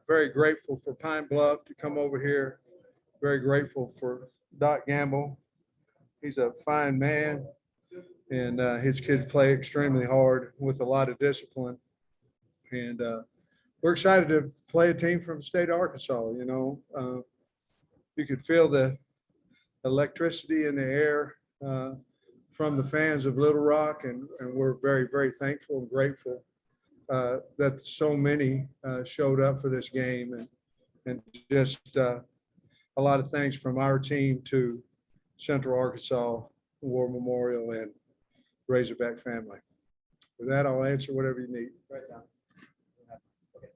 very grateful for Pine Bluff to come over here. Very grateful for Doc Gamble. He's a fine man, and his kids play extremely hard with a lot of discipline. And we're excited to play a team from the state of Arkansas. You could feel the electricity in the air from the fans of Little Rock, and we're very, very thankful and grateful that so many showed up for this game, and just a lot of thanks from our team to Central Arkansas War Memorial and Razorback family. With that, I'll answer whatever you need. Right down. Okay.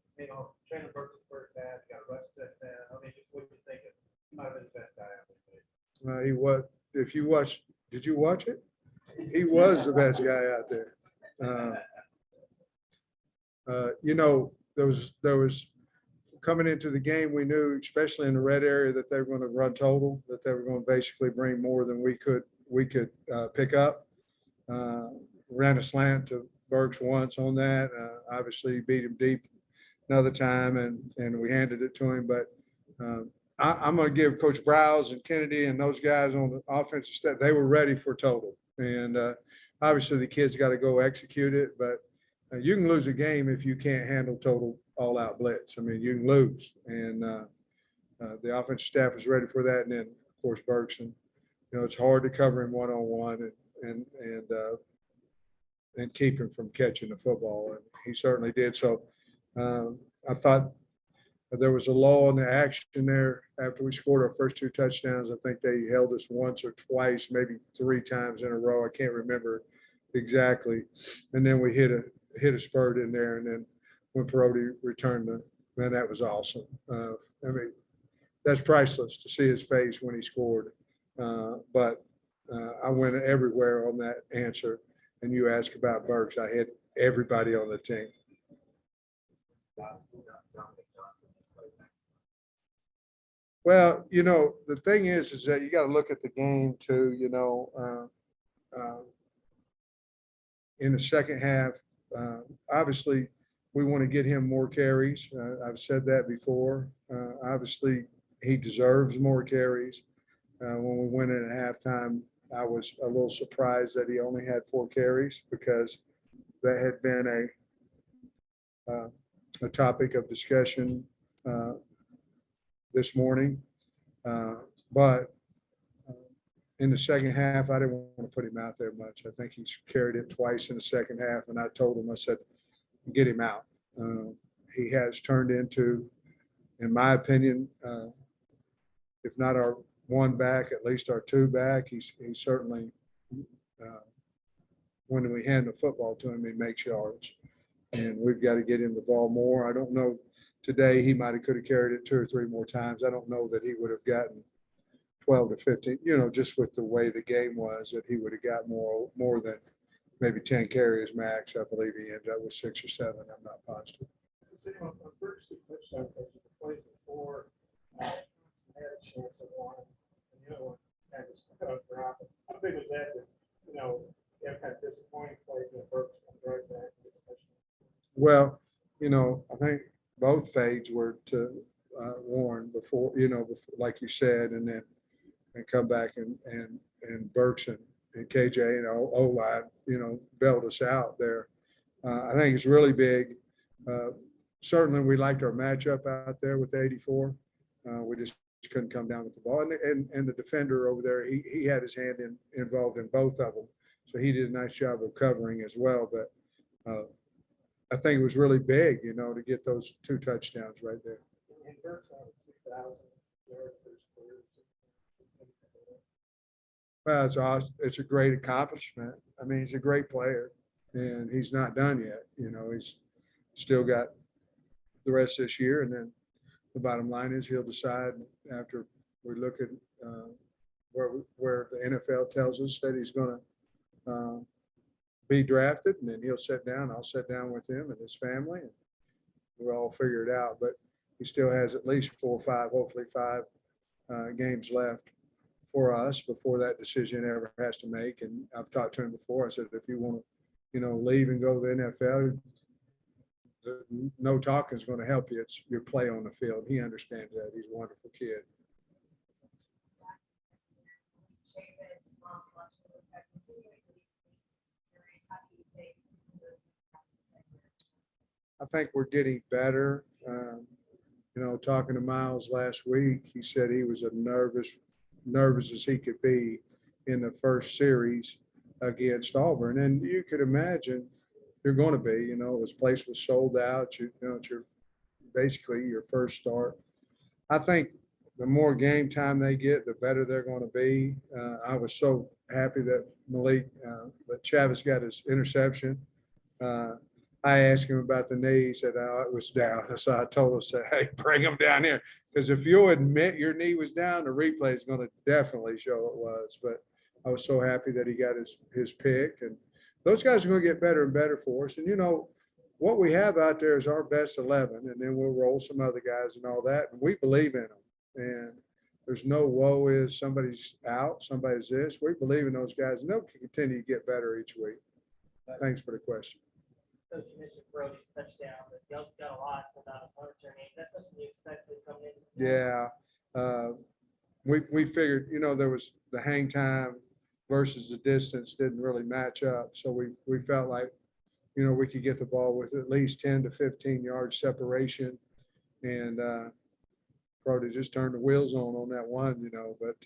Shannon Burke's first half, got a rush touchdown. I mean, just what you think of? He might have been the best guy out there. He was. If you watch, did you watch it? He was the best guy out there. There was coming into the game, we knew, especially in the red area, that they were going to run total, that they were going to basically bring more than we could pick up. Ran a slant to Burks once on that. Obviously beat him deep another time, and we handed it to him. But I'm going to give Coach Browse and Kennedy and those guys on the offensive staff, they were ready for total. And obviously the kids got to go execute it, but you can lose a game if you can't handle total all-out blitz. I mean, you can lose. And the offensive staff was ready for that. And then, of course, Bergson, it's hard to cover him one-on-one and keep him from catching the football. And he certainly did. So I thought there was a lull in the action there after we scored our first two touchdowns. I think they held us once or twice, maybe three times in a row. I can't remember exactly. And then we hit a spurt in there. And then when Perotti returned man, that was awesome. I mean, that's priceless to see his face when he scored. But I went everywhere on that answer. And you ask about Burks, I had everybody on the team. Well, the thing is that you got to look at the game too, in the second half. Obviously, we want to get him more carries. I've said that before. Obviously, he deserves more carries. When we went in at halftime, I was a little surprised that he only had 4 carries, because that had been a topic of discussion this morning. But in the second half, I didn't want to put him out there much. I think he's carried it twice in the second half, and I told him, I said, get him out. He has turned into, in my opinion, if not our 1 back, at least our 2 back. He's certainly, when we hand the football to him, he makes yards, and we've got to get him the ball more. I don't know, today he could have carried it 2 or 3 more times. I don't know that he would have gotten 12 to 15, just with the way the game was, that he would have got more than maybe 10 carries max. I believe he ended up with 6 or 7. I'm not positive. First two touchdowns plays before, had a chance at one, and the other one had to drop. How big was that? You have kind of disappointing plays in Burks and drive back. Well, I think both fades were to Warren before, like you said, and then come back and Burks and KJ and O-line, bailed us out there. I think it's really big. Certainly we liked our matchup out there with the 84. We just couldn't come down with the ball. And the defender over there, he had his hand involved in both of them. So he did a nice job of covering as well. But I think it was really big, to get those 2 touchdowns right there. Well, it's awesome. It's a great accomplishment. I mean, he's a great player, and he's not done yet. He's still got the rest of this year, and then the bottom line is he'll decide after we look at where the NFL tells us that he's going to be drafted, and then he'll sit down. I'll sit down with him and his family, and we'll all figure it out. But he still has at least 4 or 5, hopefully 5 games left for us before that decision ever has to make. And I've talked to him before. I said, if you want to, leave and go to the NFL, no talking is going to help you. It's your play on the field. He understands that. He's a wonderful kid. I think we're getting better. Talking to Miles last week, he said he was as nervous as he could be in the first series against Auburn. And you could imagine you're going to be, this place was sold out. It's basically your first start. I think the more game time they get, the better they're going to be. I was so happy that that Chavis got his interception. I asked him about the knee. He said, "Oh, it was down." So I told him, "Hey, bring him down here." Because if you'll admit your knee was down, the replay is going to definitely show it was. But I was so happy that he got his pick. And those guys are going to get better and better for us. And, what we have out there is our best 11. And then we'll roll some other guys and all that. And we believe in them. And there's no woe is somebody's out, somebody's this. We believe in those guys. And they'll continue to get better each week. Thanks for the question. Coach, you mentioned Brody's touchdown, but y'all got a lot without a punt return game. That's something you expected coming into. Yeah. We figured, there was the hang time versus the distance didn't really match up. So we felt like, we could get the ball with at least 10 to 15 yards separation. And Brody just turned the wheels on that one, but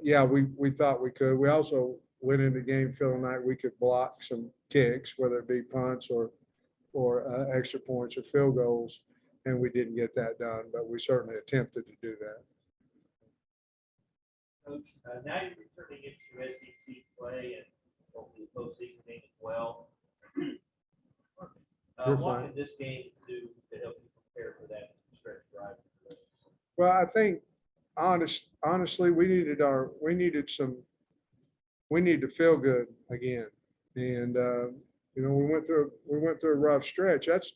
yeah, we thought we could. We also went into the game feeling like we could block some kicks, whether it be punts or extra points or field goals, and we didn't get that done, but we certainly attempted to do that. Coach, now you're returning into SEC play and hopefully postseason game as well. What did this game do to help you prepare for that stretch drive? Well, I think honestly, we need to feel good again. And, we went through a rough stretch. It's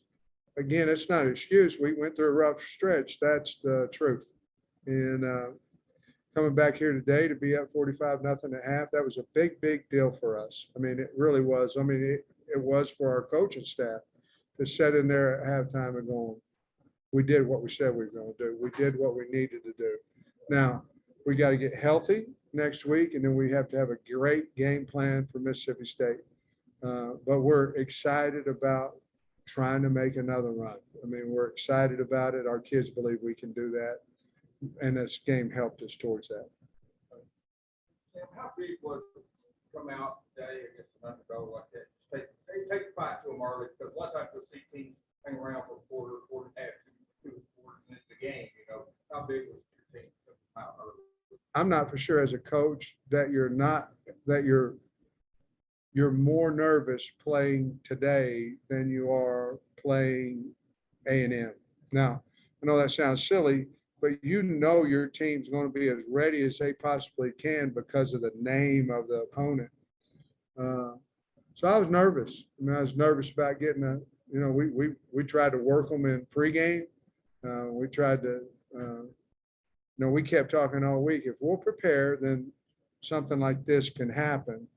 not an excuse. We went through a rough stretch. That's the truth. And coming back here today to be up 45-0 at half, that was a big, big deal for us. I mean, it really was. I mean, it was for our coaching staff to sit in there at halftime and going, we did what we said we were going to do. We did what we needed to do. Now, we got to get healthy next week, and then we have to have a great game plan for Mississippi State. But we're excited about trying to make another run. I mean, we're excited about it. Our kids believe we can do that, and this game helped us towards that. How big was it to come out today against an underdog like that? Just take a fight to them early, because a lot of times you'll see teams hang around for a quarter and a half, two quarters into the game. How big was your team to come out early? I'm not for sure as a coach that you're more nervous playing today than you are playing A&M. Now, I know that sounds silly, but your team's going to be as ready as they possibly can because of the name of the opponent. So I was nervous. I was nervous about getting we tried to work them in pregame. We tried to, we kept talking all week. If we'll prepare, then something like this can happen.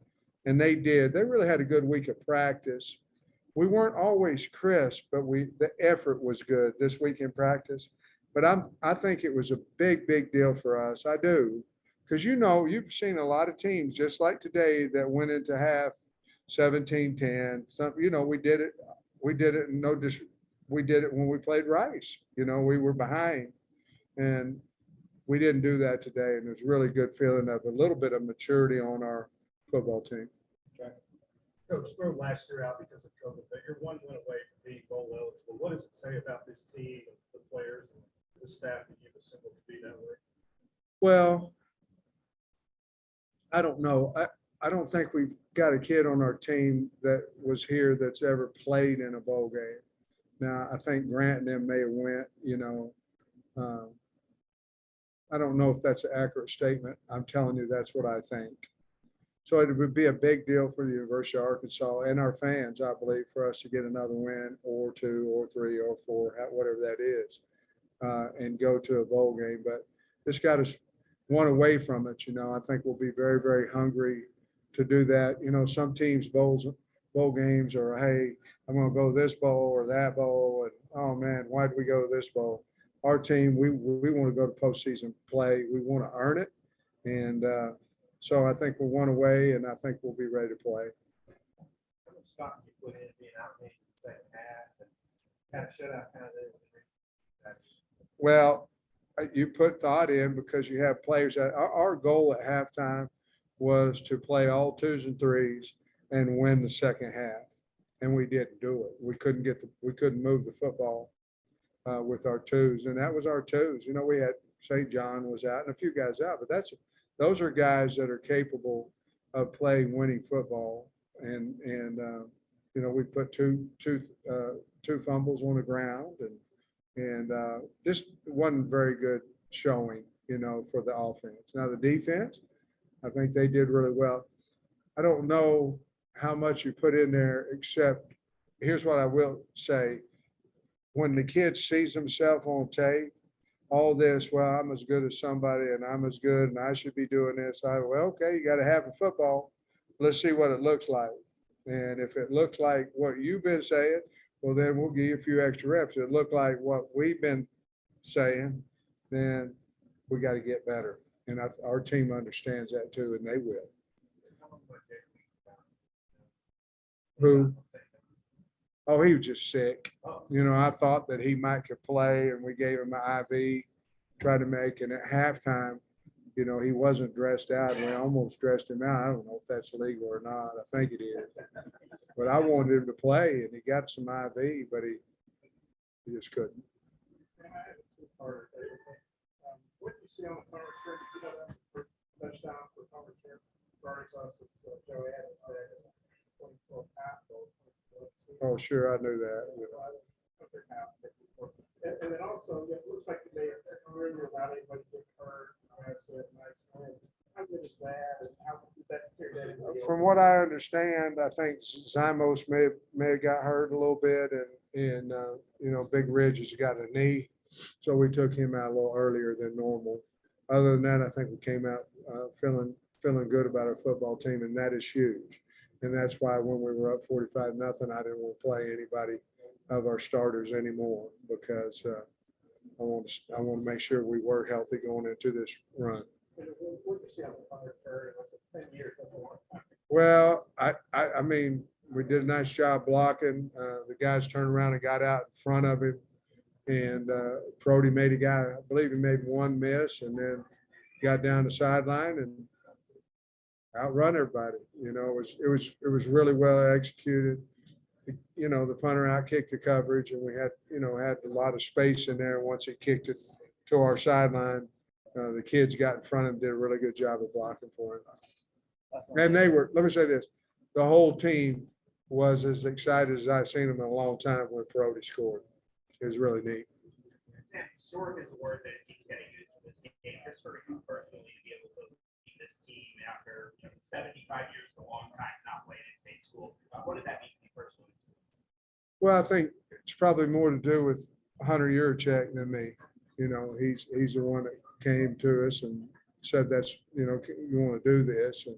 And they did. They really had a good week of practice. We weren't always crisp, but the effort was good this week in practice. But I think it was a big, big deal for us. I do. Because you've seen a lot of teams just like today that went into half 17-10. We did it. We did it we did it when we played Rice. We were behind. And we didn't do that today. And there's really good feeling of a little bit of maturity on our football team. Okay. Coach, throw last year out because of COVID, but you're one win away from being bowl eligible. What does it say about this team, the players, and the staff that you've assembled to be that way? Well, I don't know. I don't think we've got a kid on our team that was here that's ever played in a bowl game. Now, I think Grant and them may have went, I don't know if that's an accurate statement. I'm telling you, that's what I think. So it would be a big deal for the University of Arkansas and our fans, I believe, for us to get another win or two or three or four, whatever that is, and go to a bowl game. But this got us one away from it. I think we'll be very, very hungry to do that. Some teams, bowl bowl games, or hey, I'm gonna go to this bowl or that bowl, and oh man, why did we go to this bowl? Our team, we want to go to postseason play. We want to earn it, and so I think we're one away, and I think we'll be ready to play. How much stock you put in being out in the second half and kind of shutout kind of thing? Well, you put thought in because you have players that our goal at halftime was to play all 2s and 3s and win the second half, and we didn't do it. We couldn't move the football with our 2s, and that was our 2s. You know, we had St. John was out and a few guys out, but those are guys that are capable of playing winning football, and you know, we put two fumbles on the ground, and this wasn't very good showing, you know, for the offense. Now the defense, I think they did really well. I don't know how much you put in there, except here's what I will say. When the kid sees himself on tape, all this, well, I'm as good as somebody and I'm as good and I should be doing this. Well, okay, you got to have a football. Let's see what it looks like. And if it looks like what you've been saying, well, then we'll give you a few extra reps. If it looked like what we've been saying, then we got to get better. And our team understands that too, and they will. Who? Oh, he was just sick. You know, I thought that he might could play, and we gave him an IV, tried to make, and at halftime, you know, he wasn't dressed out. We almost dressed him out. I don't know if that's legal or not. I think it is. But I wanted him to play, and he got some IV, but he just couldn't. What do you see on the punt return? You know, that first touchdown for punt return for Arkansas since Joe Adams had 24 tackles. Oh, sure, I knew that. And then also, it looks like they really without anybody getting hurt. Nice wins. How good is that? And how does that carry that into the From what I understand, I think Zymos may have got hurt a little bit, and you know, Big Ridge has got a knee, so we took him out a little earlier than normal. Other than that, I think we came out feeling good about our football team, and that is huge. And that's why when we were up 45-0, I didn't want to play anybody of our starters anymore, because I want to make sure we were healthy going into this run. What do you see on the punt return? That's 10 years. That's a long time. Well, I mean, we did a nice job blocking. The guys turned around and got out in front of him, and Brody made a guy, I believe he made one miss, and then got down the sideline and outrun everybody. You know, it was really well executed. You know, the punter outkicked the coverage, and we had a lot of space in there. Once he kicked it to our sideline, the kids got in front of him, did a really good job of blocking for him. And they were, let me say this, the whole team was as excited as I've seen them in a long time when Brody scored. It was really neat. Historic is the word that keeps getting used in this game. Just for you personally to be able to lead this team after 75 years is a long time not playing in state school. What did that mean to you personally? Well, I think it's probably more to do with Hunter Yurchek than me. You know, he's the one that came to us and said, that's, you know, you want to do this. And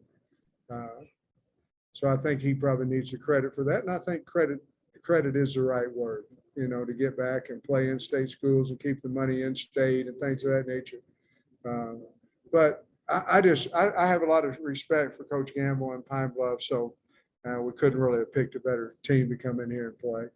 so I think he probably needs the credit for that. And I think credit is the right word, you know, to get back and play in state schools and keep the money in state and things of that nature. But I have a lot of respect for Coach Gamble and Pine-Bluff. So we couldn't really have picked a better team to come in here and play.